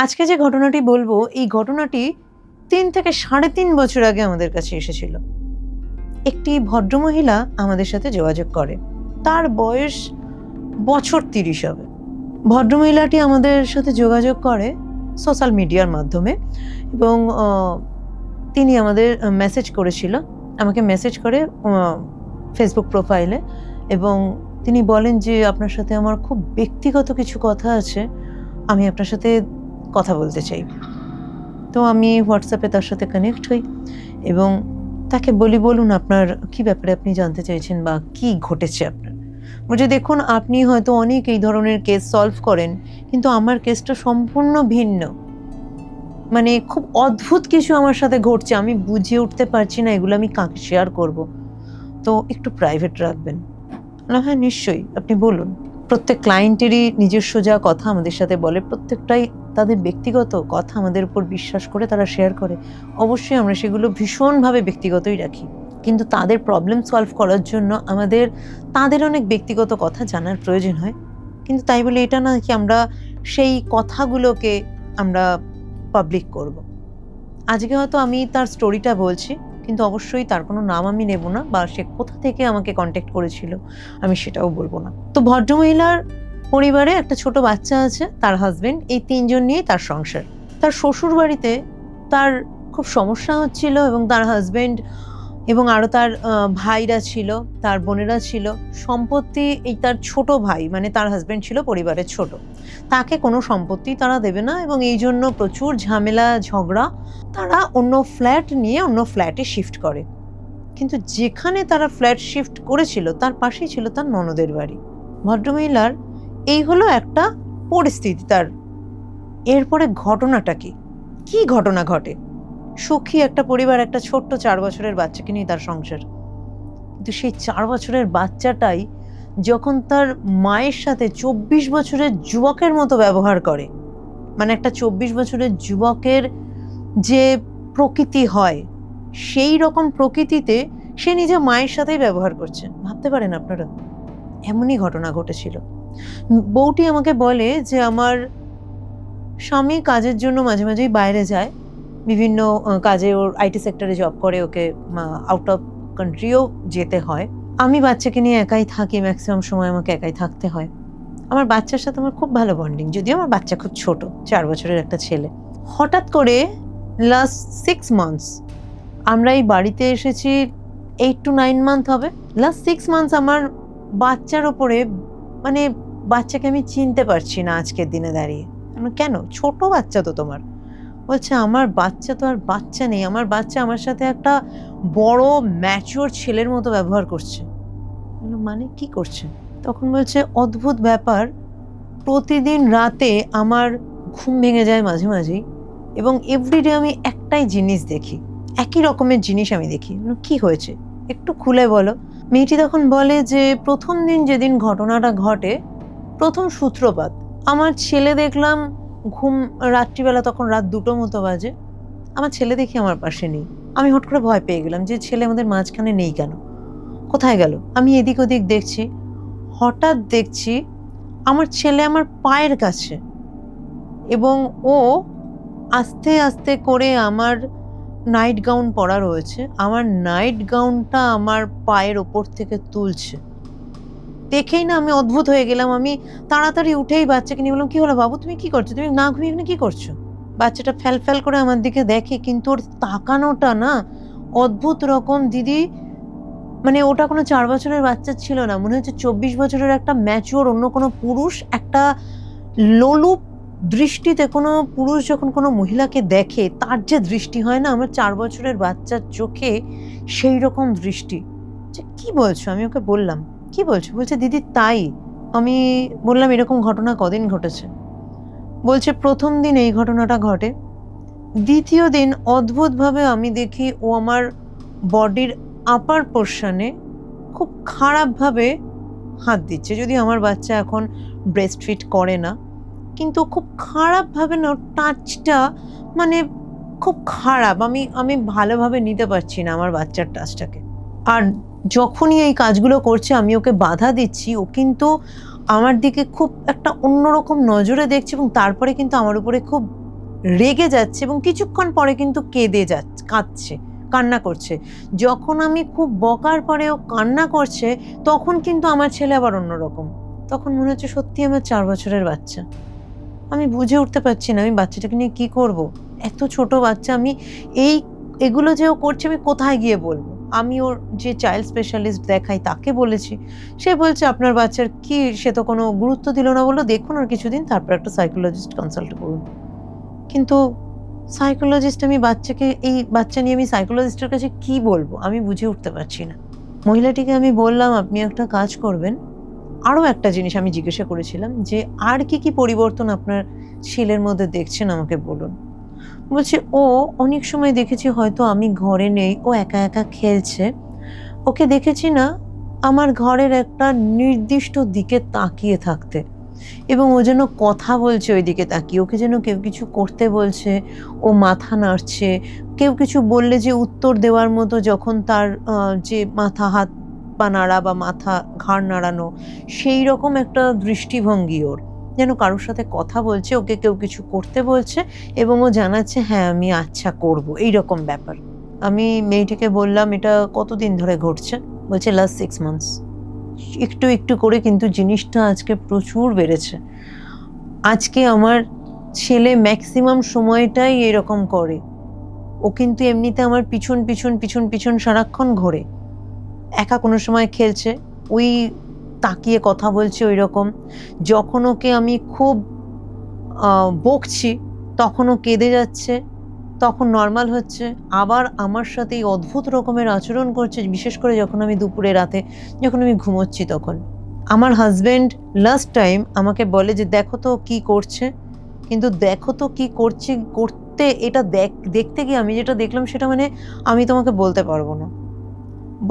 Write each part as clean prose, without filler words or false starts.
আজকে যে ঘটনাটি বলবো, এই ঘটনাটি ৩ থেকে ৩.৫ বছর আগে আমাদের কাছে এসেছিল। একটি ভদ্রমহিলা আমাদের সাথে যোগাযোগ করে। তার বয়স বছর ৩০ হবে। ভদ্রমহিলাটি আমাদের সাথে যোগাযোগ করে সোশ্যাল মিডিয়ার মাধ্যমে এবং তিনি আমাদের মেসেজ করেছিল। আমাকে মেসেজ করে ফেসবুক প্রোফাইলে, এবং তিনি বলেন যে আপনার সাথে আমার খুব ব্যক্তিগত কিছু কথা আছে, আমি আপনার সাথে কথা বলতে চাই। তো আমি হোয়াটসঅ্যাপে তার সাথে কানেক্ট হই এবং তাকে বলি, বলুন আপনার কি ব্যাপারে আপনি জানতে চাইছেন বা কি ঘটেছে আপনার। বলছে, দেখুন আপনি হয়তো অনেক এই ধরনের কেস সলভ করেন, কিন্তু আমার কেসটা সম্পূর্ণ ভিন্ন। মানে খুব অদ্ভুত কিছু আমার সাথে ঘটছে, আমি বুঝে উঠতে পারছি না এগুলো আমি কাকে শেয়ার করব, তো একটু প্রাইভেট রাখবেন। হ্যাঁ নিশ্চয়ই, আপনি বলুন। প্রত্যেক ক্লায়েন্টেরই নিজস্ব যা কথা আমাদের সাথে বলে, প্রত্যেকটাই তাদের ব্যক্তিগত কথা আমাদের উপর বিশ্বাস করে তারা শেয়ার করে। অবশ্যই আমরা সেগুলো ভীষণভাবে ব্যক্তিগতই রাখি, কিন্তু তাদের প্রবলেম সলভ করার জন্য আমাদের তাদের অনেক ব্যক্তিগত কথা জানার প্রয়োজন হয়। কিন্তু তাই বলে এটা না কি আমরা সেই কথাগুলোকে আমরা পাবলিক করব। আজকে হয়তো আমি তার স্টোরিটা বলছি, কিন্তু অবশ্যই তার কোনো নাম আমি নেব না, বা সে কোথা থেকে আমাকে কন্ট্যাক্ট করেছিল আমি সেটাও বলবো না। তো ভদ্রমহিলার পরিবারে একটা ছোট বাচ্চা আছে, তার হাজবেন্ড, এই ৩ জন নিয়েই তার সংসার। তার শ্বশুর বাড়িতে তার খুব সমস্যা হচ্ছিল, এবং তার হাজবেন্ড এবং আরও তার ভাইরা ছিল, তার বোনেরা ছিল। সম্পত্তি এই তার ছোট ভাই, মানে তার হাজবেন্ড ছিল পরিবারের ছোট, তাকে কোনো সম্পত্তি তারা দেবে না, এবং এই জন্য প্রচুর ঝামেলা ঝগড়া। তারা অন্য ফ্ল্যাট নিয়ে অন্য ফ্ল্যাটে শিফট করে। কিন্তু যেখানে তারা ফ্ল্যাট শিফট করেছিল তার পাশেই ছিল তার ননদের বাড়ি। ভদ্রমহিলার এই হলো একটা পরিস্থিতি তার। এরপরে ঘটনাটা কি ঘটনা ঘটে? সুখী একটা পরিবার, একটা ছোট্ট 4 বছরের বাচ্চাকে নিয়ে তার সংসার। কিন্তু সেই 4 বছরের বাচ্চাটাই যখন তার মায়ের সাথে 24 বছরের যুবকের মতো ব্যবহার করে, মানে একটা 24 বছরের যুবকের যে প্রকৃতি হয় সেই রকম প্রকৃতিতে সে নিজে মায়ের সাথেই ব্যবহার করছে। ভাবতে পারেন আপনারা, এমনই ঘটনা ঘটেছিল। বউটি আমাকে বলে যে আমার স্বামী কাজের জন্য মাঝে মাঝেই বাইরে যায়, বিভিন্ন কাজে, ওর আইটি সেক্টরে জব করে, ওকে আউট অফ কান্ট্রিও যেতে হয়। আমি বাচ্চাকে নিয়ে একাই থাকি, ম্যাক্সিমাম সময় আমাকে একাই থাকতে হয়। আমার বাচ্চার সাথে আমার খুব ভালো বন্ডিং, যদিও আমার বাচ্চা খুব ছোট, 4 বছরের একটা ছেলে। হঠাৎ করে লাস্ট 6 মান্থস, আমরা এই বাড়িতে এসেছি 8 to 9 মান্থ হবে। লাস্ট 6 মান্থস আমার বাচ্চার ওপরে, মানে বাচ্চাকে আমি চিনতে পারছি না আজকের দিনে দাঁড়িয়ে। কেন? ছোট বাচ্চা তো তোমার। বলছে আমার বাচ্চা তো আর বাচ্চা নেই, আমার বাচ্চা আমার সাথে একটা বড় ম্যাচিওর ছেলের মতো ব্যবহার করছে। মানে কি করছে? তখন বলছে অদ্ভুত ব্যাপার, প্রতিদিন রাতে আমার ঘুম ভেঙে যায় মাঝে মাঝেই, এবং এভরিডে আমি একটাই জিনিস দেখি, একই রকমের জিনিস আমি দেখি। কি হয়েছে একটু খুলে বলো। মেয়েটি তখন বলে যে প্রথম দিন যেদিন ঘটনাটা ঘটে, প্রথম সূত্রপাত, আমার ছেলে দেখলাম রাত্রিবেলা, তখন রাত 2টো মতো বাজে, আমার ছেলে দেখি আমার পাশে নেই। আমি হট করে ভয় পেয়ে গেলাম যে ছেলে আমাদের মাঝখানে নেই কেন, কোথায় গেল? আমি এদিক ওদিক দেখছি, হঠাৎ দেখছি আমার ছেলে আমার পায়ের কাছে, এবং ও আস্তে আস্তে করে আমার নাইট গাউন পরা রয়েছে, আমার নাইট গাউনটা আমার পায়ের ওপর থেকে তুলছে। দেখেই না আমি অদ্ভুত হয়ে গেলাম। আমি তাড়াতাড়ি উঠেই বাচ্চাকে নিয়ে বললাম, কি হলো বাবু, তুমি কি করছো? তুমি না ঘুমিয়ে এখানে কি করছো? বাচ্চাটা ফ্যাল ফ্যাল করে আমার দিকে দেখে, কিন্তু ওর তাকানোটা না অদ্ভুত রকম দিদি। মানে ওটা কোনো 4 বছরের বাচ্চা ছিল না, মনে হচ্ছে 24 বছরের একটা ম্যাচিওর অন্য কোনো পুরুষ। একটা লোলুপ দৃষ্টিতে কোনো পুরুষ যখন কোনো মহিলাকে দেখে তার যে দৃষ্টি হয় না, আমার 4 বছরের বাচ্চার চোখে সেই রকম দৃষ্টি। যে কি বলছো? আমি ওকে বললাম কি বলছো? বলছে দিদি তাই। আমি বললাম এরকম ঘটনা কদিন ঘটেছে? বলছে প্রথম দিন এই ঘটনাটা ঘটে, দ্বিতীয় দিন অদ্ভুতভাবে আমি দেখি ও আমার বডির আপার পোর্শনে খুব খারাপভাবে হাত দিচ্ছে। যদি আমার বাচ্চা এখন ব্রেস্ট ফিড করে না, কিন্তু খুব খারাপভাবে না, টাচটা মানে খুব খারাপ। আমি ভালোভাবে নিতে পারছি না আমার বাচ্চার টাচটাকে। আর যখনই এই কাজগুলো করছে আমি ওকে বাধা দিচ্ছি, ও কিন্তু আমার দিকে খুব একটা অন্যরকম নজরে দেখছে, এবং তারপরে কিন্তু আমার উপরে খুব রেগে যাচ্ছে এবং কিছুক্ষণ পরে কিন্তু কাঁদছে, কান্না করছে। যখন আমি খুব বকার পরে ও কান্না করছে, তখন কিন্তু আমার ছেলে আবার অন্যরকম। তখন মনে হচ্ছে সত্যি আমার 4 বছরের বাচ্চা। আমি বুঝে উঠতে পারছি না আমি বাচ্চাটাকে নিয়ে কি করব। এত ছোট বাচ্চা, আমি এগুলো যে ও করছে আমি কোথায় গিয়ে বলবো? আমি ওর যে চাইল্ড স্পেশালিস্ট দেখাই তাকে বলেছি। সে বলছে আপনার বাচ্চার কি, সে তো কোনো গুরুত্ব দিল না, বললো দেখুন আর কিছুদিন, তারপর একটা সাইকোলজিস্ট কনসাল্ট করুন। কিন্তু সাইকোলজিস্ট, আমি বাচ্চাকে, এই বাচ্চা নিয়ে আমি সাইকোলজিস্টের কাছে কি বলবো আমি বুঝে উঠতে পারছি না। মহিলাটিকে আমি বললাম আপনি একটা কাজ করবেন। আরও একটা জিনিস আমি জিজ্ঞাসা করেছিলাম যে আর কি পরিবর্তন আপনার ছেলের মধ্যে দেখছেন আমাকে বলুন। বলছে ও অনেক সময় দেখেছি হয়তো আমি ঘরে নেই, ও একা একা খেলছে, ওকে দেখেছি না আমার ঘরের একটা নির্দিষ্ট দিকে তাকিয়ে থাকতে, এবং ও যেন কথা বলছে ওই দিকে তাকিয়ে, ওকে যেন কেউ কিছু করতে বলছে, ও মাথা নাড়ছে, কেউ কিছু বললে যে উত্তর দেওয়ার মতো যখন তার যে মাথা হাত পা নাড়া বা মাথা ঘাড় নাড়ানো, সেই রকম একটা দৃষ্টিভঙ্গি ওর, যেন কারোর সাথে কথা বলছে, ওকে কেউ কিছু করতে বলছে এবং ও জানাচ্ছে হ্যাঁ আমি আচ্ছা করব, এইরকম ব্যাপার। আমি মেয়েটিকে বললাম এটা কতদিন ধরে ঘটছে? বলছে লাস্ট 6 মান্থস। একটু একটু করে কিন্তু জিনিসটা আজকে প্রচুর বেড়েছে। আজকে আমার ছেলে ম্যাক্সিমাম সময়টাই এরকম করে। ও কিন্তু এমনিতে আমার পিছন সারাক্ষণ ঘোরে। একা কোনো সময় খেলছে, ওই তাকিয়ে কথা বলছে ওই রকম। যখন ওকে আমি খুব বকছি তখন ও কেঁদে যাচ্ছে, তখন নর্মাল হচ্ছে, আবার আমার সাথে এই অদ্ভুত রকমের আচরণ করছে, বিশেষ করে যখন আমি দুপুরে রাতে যখন আমি ঘুমোচ্ছি তখন। আমার হাজব্যান্ড লাস্ট টাইম আমাকে বলে যে দেখো তো কি করছে, কিন্তু দেখো তো কি করতে এটা দেখতে গিয়ে আমি যেটা দেখলাম সেটা মানে আমি তোমাকে বলতে পারবো না।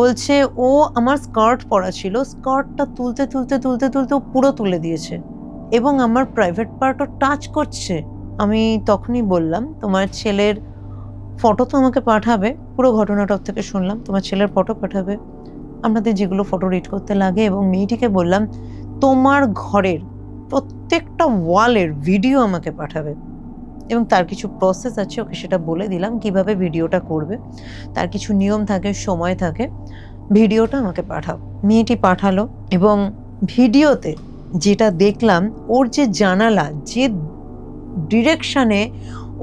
বলছে ও আমার স্কার্ট পরা ছিল, স্কার্টটা তুলতে ও পুরো তুলে দিয়েছে এবং আমার প্রাইভেট পার্টও টাচ করছে। আমি তখনই বললাম তোমার ছেলের ফটো তো আমাকে পাঠাবে, পুরো ঘটনাটা ওর থেকে শুনলাম, তোমার ছেলের ফটো পাঠাবে, আপনাদের যেগুলো ফটো রিড করতে লাগে, এবং মেয়েটিকে বললাম তোমার ঘরের প্রত্যেকটা ওয়ালের ভিডিও আমাকে পাঠাবে, এবং তার কিছু প্রসেস আছে, ওকে সেটা বলে দিলাম কিভাবে ভিডিওটা করবে, তার কিছু নিয়ম থাকে, সময় থাকে, ভিডিওটা আমাকে পাঠাও। মেয়েটি পাঠালো এবং ভিডিওতে যেটা দেখলাম, ওর যে জানালা, যে ডিরেকশনে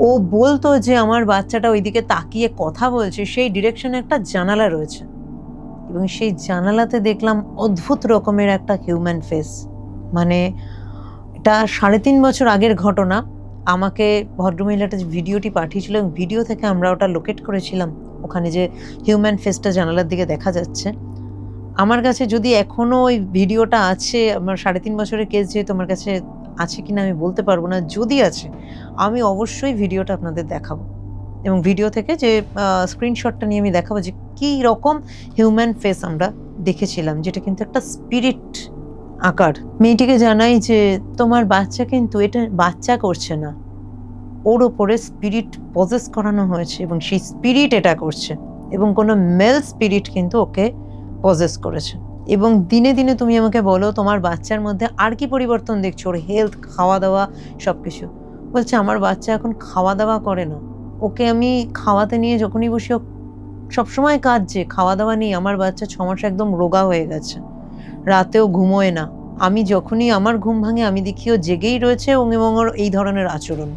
ও বলতো যে আমার বাচ্চাটা ওইদিকে তাকিয়ে কথা বলছে, সেই ডিরেকশনে একটা জানালা রয়েছে এবং সেই জানালাতে দেখলাম অদ্ভুত রকমের একটা হিউম্যান ফেস। মানে এটা 3.5 বছর আগের ঘটনা। আমাকে ভদ্রমহিলাটা যে ভিডিওটি পাঠিয়েছিল এবং ভিডিও থেকে আমরা ওটা লোকেট করেছিলাম, ওখানে যে হিউম্যান ফেসটা জানালার দিকে দেখা যাচ্ছে। আমার কাছে যদি এখনও ওই ভিডিওটা আছে, আমার 3.5 বছরের কেস যেহেতু আমার কাছে আছে কিনা আমি বলতে পারবো না, যদি আছে আমি অবশ্যই ভিডিওটা আপনাদের দেখাবো, এবং ভিডিও থেকে যে স্ক্রিনশটটা নিয়ে আমি দেখাবো যে কী রকম হিউম্যান ফেস আমরা দেখেছিলাম, যেটা কিন্তু একটা স্পিরিট আকার। মেয়েটিকে জানাই যে তোমার বাচ্চা কিন্তু এটা বাচ্চা করছে না, ওর ওপরে স্পিরিট পজেস করানো হয়েছে এবং সেই স্পিরিট এটা করছে, এবং কোনো মেল স্পিরিট কিন্তু ওকে পজেস করেছে। এবং দিনে দিনে তুমি আমাকে বলো তোমার বাচ্চার মধ্যে আর কি পরিবর্তন দেখছো, ওর হেলথ, খাওয়া দাওয়া সব কিছু। বলছে আমার বাচ্চা এখন খাওয়া দাওয়া করে না, ওকে আমি খাওয়াতে নিয়ে যখনই বসি ও সবসময় কাঁদছে, খাওয়া দাওয়া নেই, আমার বাচ্চা 6 মাস একদম রোগা হয়ে গেছে, রাতেও ঘুমোয় না, আমি যখনই আমার ঘুম ভাঙে আমি দেখি ও জেগেই রয়েছে এবং ওর এই ধরনের আচরণ।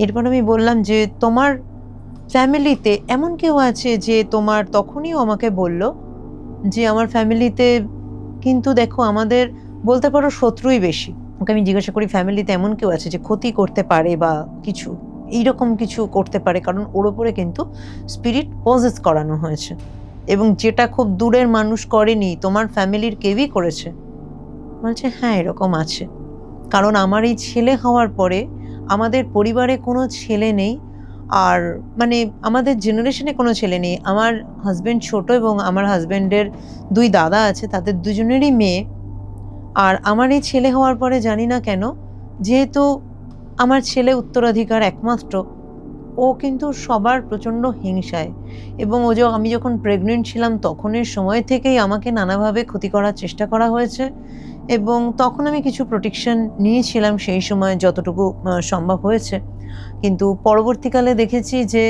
এরপর আমি বললাম যে তোমার ফ্যামিলিতে এমন কেউ আছে যে তোমার, তখনই ও আমাকে বলল যে আমার ফ্যামিলিতে কিন্তু দেখো আমাদের বলতে পারো শত্রুই বেশি। ওকে আমি জিজ্ঞাসা করি ফ্যামিলিতে এমন কেউ আছে যে ক্ষতি করতে পারে বা কিছু এইরকম কিছু করতে পারে, কারণ ওর ওপরে কিন্তু স্পিরিট পজেস করানো হয়েছে, এবং যেটা খুব দূরের মানুষ করেনি, তোমার ফ্যামিলির কেউই করেছে। বলছে হ্যাঁ এরকম আছে, কারণ আমার এই ছেলে হওয়ার পরে আমাদের পরিবারে কোনো ছেলে নেই, আর মানে আমাদের জেনারেশনে কোনো ছেলে নেই। আমার হাজব্যান্ড ছোট এবং আমার হাজব্যান্ডের 2 দাদা আছে, তাদের দুজনেরই মেয়ে। আর আমার এই ছেলে হওয়ার পরে জানি না কেন, যেহেতু আমার ছেলে উত্তরাধিকার একমাত্র, ও কিন্তু সবার প্রচণ্ড হিংসায়, এবং আমি যখন প্রেগনেন্ট ছিলাম তখনের সময় থেকেই আমাকে নানাভাবে ক্ষতি করার চেষ্টা করা হয়েছে, এবং তখন আমি কিছু প্রোটেকশন নিয়েছিলাম সেই সময় যতটুকু সম্ভব হয়েছে। কিন্তু পরবর্তীকালে দেখেছি যে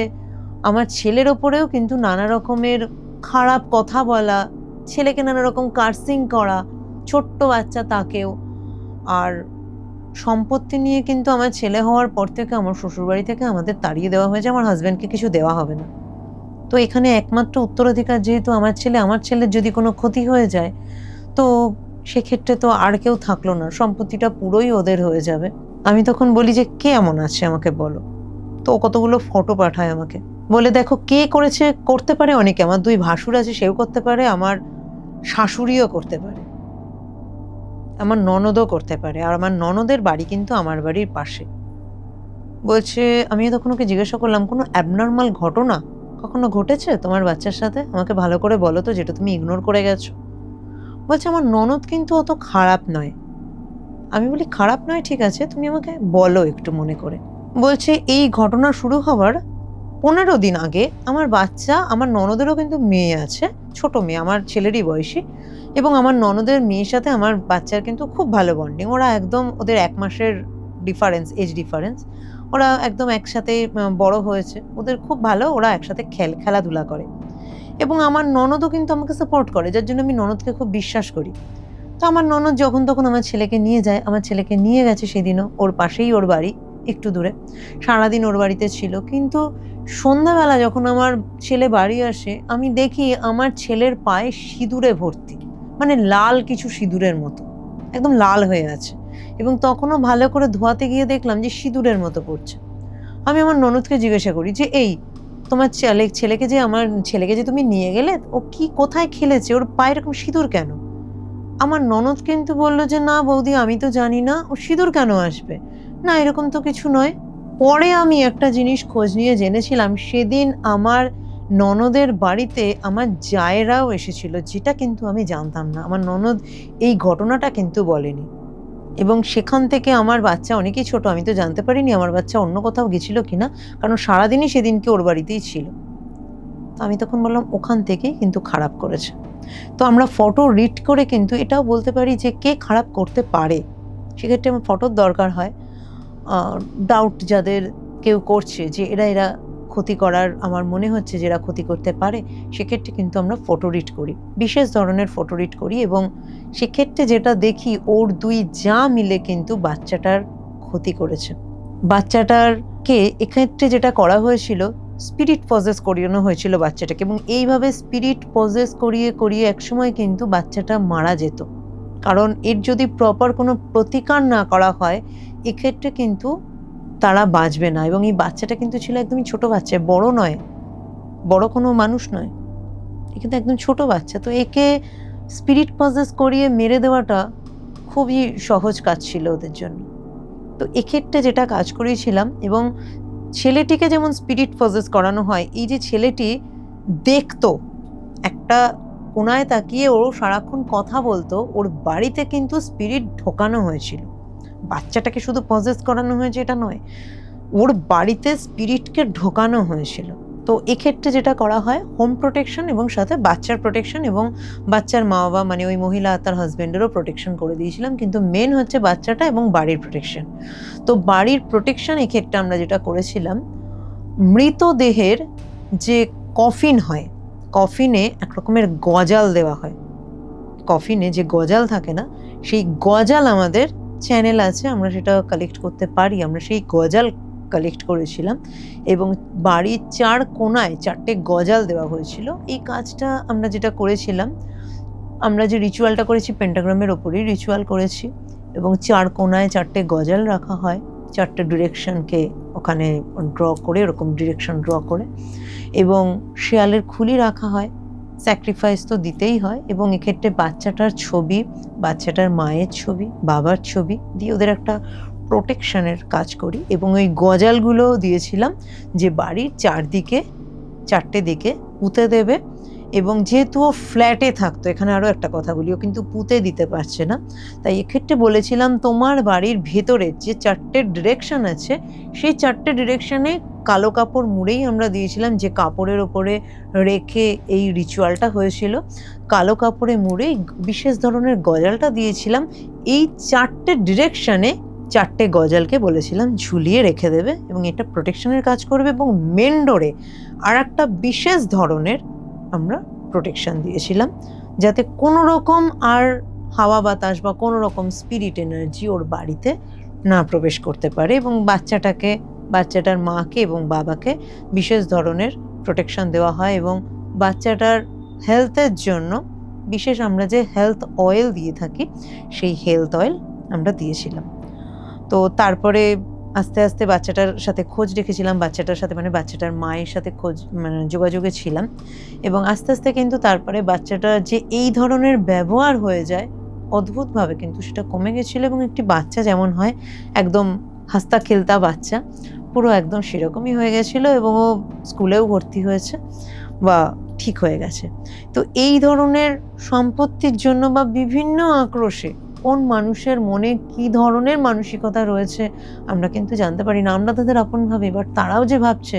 আমার ছেলের ওপরেও কিন্তু নানা রকমের খারাপ কথা বলা, ছেলেকে নানা রকম কার্সিং করা, ছোট্ট বাচ্চা তাকেও। আর সম্পত্তি নিয়ে কিন্তু আমার ছেলে হওয়ার পর থেকে আমার শ্বশুরবাড়ি থেকে আমাদের তাড়িয়ে দেওয়া হয়েছে, আমার হাজব্যান্ডকে কিছু দেওয়া হবে না। তো এখানে একমাত্র উত্তরাধিকার যেহেতু আমার ছেলের যদি কোনো ক্ষতি হয়ে যায় তো সেক্ষেত্রে তো আর কেউ থাকলো না, সম্পত্তিটা পুরোই ওদের হয়ে যাবে। আমি তখন বলি যে কে এমন আছে আমাকে বলো। তো ও কতগুলো ফটো পাঠায় আমাকে, বলে দেখো কে করেছে, করতে পারে অনেকে, আমার 2 ভাসুর আছে সেও করতে পারে, আমার শাশুড়িও করতে পারে, আমার ননদও করতে পারে, আর আমার ননদের বাড়ি কিন্তু আমার বাড়ির পাশে। বলছে, আমি তখন ওকে জিজ্ঞাসা করলাম কোনো অ্যাবনর্মাল ঘটনা কখনো ঘটেছে তোমার বাচ্চার সাথে, আমাকে ভালো করে বলো তো, যেটা তুমি ইগনোর করে গেছো। বলছে আমার ননদ কিন্তু অত খারাপ নয়। আমি বলি খারাপ নয়, ঠিক আছে, তুমি আমাকে বলো একটু মনে করে। বলছে এই ঘটনা শুরু হওয়ার 15 দিন আগে আমার বাচ্চা, আমার ননদেরও কিন্তু মেয়ে আছে, ছোট মেয়ে, আমার ছেলেরই বয়সী, এবং আমার ননদের মেয়ের সাথে আমার বাচ্চার কিন্তু খুব ভালো বন্ডিং। ওরা একদম, ওদের 1 মাসের ডিফারেন্স, এজ ডিফারেন্স, ওরা একদম একসাথে বড় হয়েছে, ওদের খুব ভালো, ওরা একসাথে খেলাধুলা করে, এবং আমার ননদও কিন্তু আমাকে সাপোর্ট করে, যার জন্য আমি ননদকে খুব বিশ্বাস করি। তো আমার ননদ যখন তখন আমার ছেলেকে নিয়ে যায়, আমার ছেলেকে নিয়ে গেছে সেদিনও, ওর পাশেই ওর বাড়ি, একটু দূরে, সারাদিন ওর বাড়িতে ছিল। কিন্তু সন্ধ্যাবেলা যখন আমার ছেলে বাড়ি আসে, আমি দেখি আমার ছেলের পায়ে সিঁদুরে ভর্তি, মানে লাল কিছু সিঁদুরের মতো, একদম লাল হয়ে আছে, এবং তখনও ভালো করে ধোয়াতে গিয়ে দেখলাম যে সিঁদুরের মতো পড়ছে। আমি আমার ননদকে জিজ্ঞাসা করি যে এই তোমার ছেলেকে যে তুমি নিয়ে গেলে, ও কি কোথায় খেলেছে, ওর পায়ে এরকম সিঁদুর কেন? আমার ননদ কিন্তু বললো যে না বৌদি, আমি তো জানি না, ও সিঁদুর কেন আসবে, না এরকম তো কিছু নয়। পরে আমি একটা জিনিস খোঁজ নিয়ে জেনেছিলাম, সেদিন আমার ননদের বাড়িতে আমার জায়েরাও এসেছিল, যেটা কিন্তু আমি জানতাম না। আমার ননদ এই ঘটনাটা কিন্তু বলেনি, এবং সেখান থেকে আমার বাচ্চা অনেকই ছোট, আমি তো জানতে পারিনি আমার বাচ্চা অন্য কোথাও গেছিল কিনা, কারণ সারাদিনই সেদিনকে ওর বাড়িতেই ছিল। তো আমি তখন বললাম ওখান থেকেই কিন্তু খারাপ করেছে। তো আমরা ফটো রিড করে কিন্তু এটাও বলতে পারি যে কে খারাপ করতে পারে, সেক্ষেত্রে আমার ফটোর দরকার হয়। ডাউট যাদের কেউ করছে যে এরা ক্ষতি করার, আমার মনে হচ্ছে যে এরা ক্ষতি করতে পারে, সেক্ষেত্রে কিন্তু আমরা ফটো রিড করি, বিশেষ ধরনের ফটো রিড করি, এবং সেক্ষেত্রে যেটা দেখি ওর 2 যা মিলে কিন্তু বাচ্চাটার ক্ষতি করেছে। বাচ্চাটারকে এক্ষেত্রে যেটা করা হয়েছিল, স্পিরিট পজেস করিয়ে হয়েছিল বাচ্চাটাকে, এবং এইভাবে স্পিরিট পজেস করিয়ে করিয়ে একসময় কিন্তু বাচ্চাটা মারা যেত, কারণ এর যদি প্রপার কোনো প্রতিকার না করা হয় এক্ষেত্রে কিন্তু তারা বাঁচবে না। এবং এই বাচ্চাটা কিন্তু ছিল একদমই ছোট বাচ্চা, বড় নয়, বড় কোনো মানুষ নয়, এ কিন্তু একদম ছোট বাচ্চা। তো একে স্পিরিট পজেস করিয়ে মেরে দেওয়াটা খুবই সহজ কাজ ছিল ওদের জন্য। তো এক্ষেত্রে যেটা কাজ করেছিলাম, এবং ছেলেটিকে যেমন স্পিরিট পজেস করানো হয়, এই যে ছেলেটি দেখতো, একটা কোনায় তাকিয়ে ও সারাক্ষণ কথা বলতো, ওর বাড়িতে কিন্তু স্পিরিট ঢোকানো হয়েছিল। বাচ্চাটাকে শুধু পজেস করানো হয়েছে এটা নয়, ওর বাড়িতে স্পিরিটকে ঢোকানো হয়েছিল। তো এক্ষেত্রে যেটা করা হয়, হোম প্রোটেকশন এবং সাথে বাচ্চার প্রোটেকশন, এবং বাচ্চার মা বাবা মানে ওই মহিলা তার হাজব্যান্ডেরও প্রোটেকশন করে দিয়েছিলাম, কিন্তু মেন হচ্ছে বাচ্চাটা এবং বাড়ির প্রোটেকশন। তো বাড়ির প্রোটেকশন এক্ষেত্রে আমরা যেটা করেছিলাম, মৃতদেহের যে কফিন হয়, কফিনে এক রকমের গজাল দেওয়া হয়, কফিনে যে গজাল থাকে না, সেই গজাল আমাদের চ্যানেল আছে, আমরা সেটা কালেক্ট করতে পারি, আমরা সেই গজাল কালেক্ট করেছিলাম, এবং বাড়ির 4 কোণায় 4টে গজাল দেওয়া হয়েছিল। এই কাজটা আমরা যেটা করেছিলাম, আমরা যে রিচুয়ালটা করেছি পেন্টাগ্রামের ওপরেই রিচুয়াল করেছি, এবং 4 কোণায় 4টে গজাল রাখা হয়, 4টে ডিরেকশনকে ওখানে ড্র করে, এরকম ডিরেকশন ড্র করে, এবং শেয়ালের খুলি রাখা হয়, স্যাক্রিফাইস তো দিতেই হয়, এবং এক্ষেত্রে বাচ্চাটার ছবি, বাচ্চাটার মায়ের ছবি, বাবার ছবি দিয়ে ওদের একটা প্রোটেকশনের কাজ করি, এবং ওই গজালগুলো দিয়েছিলাম যে বাড়ির 4টে দিকে পুঁতে দেবে। এবং যেহেতু ও ফ্ল্যাটে থাকতো, এখানে আরও একটা কথা বলি, ও কিন্তু পুঁতে দিতে পারছে না, তাই এক্ষেত্রে বলেছিলাম তোমার বাড়ির ভেতরে যে 4টে ডিরেকশন আছে, সেই 4টে ডিরেকশনে কালো কাপড় মুড়েই আমরা দিয়েছিলাম, যে কাপড়ের ওপরে রেখে এই রিচুয়ালটা হয়েছিল, কালো কাপড়ে মুড়েই বিশেষ ধরনের গজালটা দিয়েছিলাম। এই 4টে ডিরেকশনে 4টে গজালকে বলেছিলাম ঝুলিয়ে রেখে দেবে এবং এটা প্রোটেকশনের কাজ করবে, এবং মেন ডোরে আর একটা বিশেষ ধরনের আমরা প্রোটেকশন দিয়েছিলাম, যাতে কোনো রকম আর হাওয়া বাতাস বা কোনো রকম স্পিরিট এনার্জি ওর বাড়িতে না প্রবেশ করতে পারে। এবং বাচ্চাটার মাকে এবং বাবাকে বিশেষ ধরনের প্রোটেকশন দেওয়া হয়, এবং বাচ্চাটার হেলথের জন্য বিশেষ আমরা যে হেলথ অয়েল দিয়ে থাকি সেই হেলথ অয়েল আমরা দিয়েছিলাম। তো তারপরে আস্তে আস্তে বাচ্চাটার সাথে খোঁজ রেখেছিলাম, বাচ্চাটার সাথে মানে বাচ্চাটার মায়ের সাথে যোগাযোগে ছিলাম, এবং আস্তে আস্তে কিন্তু তারপরে বাচ্চাটা যে এই ধরনের ব্যবহার হয়ে যায় অদ্ভুতভাবে কিন্তু সেটা কমে গেছিলো, এবং একটি বাচ্চা যেমন হয় একদম হাসতা খেলতা বাচ্চা পুরো একদম সেরকমই হয়ে গেছিলো, এবং ও স্কুলেও ভর্তি হয়েছে বা ঠিক হয়ে গেছে। তো এই ধরনের সম্পত্তির জন্য বা বিভিন্ন আক্রোশে কোন মানুষের মনে কি ধরনের মানসিকতা রয়েছে আমরা কিন্তু জানতে পারি না। আমরা তাদের আপন ভাবি, বাট তারাও যে ভাবছে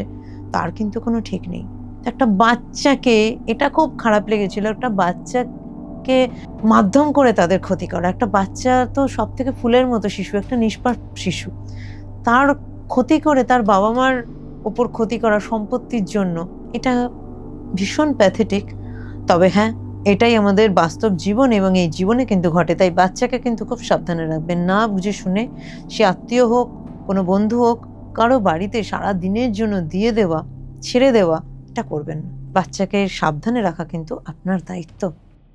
তার কিন্তু কোনো ঠিক নেই। একটা বাচ্চাকে, এটা খুব খারাপ লেগেছিল, একটা বাচ্চাকে মাধ্যম করে তাদের ক্ষতি করা। একটা বাচ্চা তো সব থেকে ফুলের মতো শিশু, একটা নিষ্পাপ শিশু, তার ক্ষতি করে তার বাবা মার ওপর ক্ষতি করা সম্পত্তির জন্য, এটা ভীষণ প্যাথেটিক। তবে হ্যাঁ, এটাই আমাদের বাস্তব জীবন, এবং এই জীবনে কিন্তু ঘটে। তাই বাচ্চাকে কিন্তু খুব সাবধানে রাখবেন, না বুঝে শুনে সে আত্মীয় হোক, কোনো বন্ধু হোক, কারো বাড়িতে সারা দিনের জন্য দিয়ে দেওয়া, ছেড়ে দেওয়া, এটা করবেন না। বাচ্চাকে সাবধানে রাখা কিন্তু আপনার দায়িত্ব।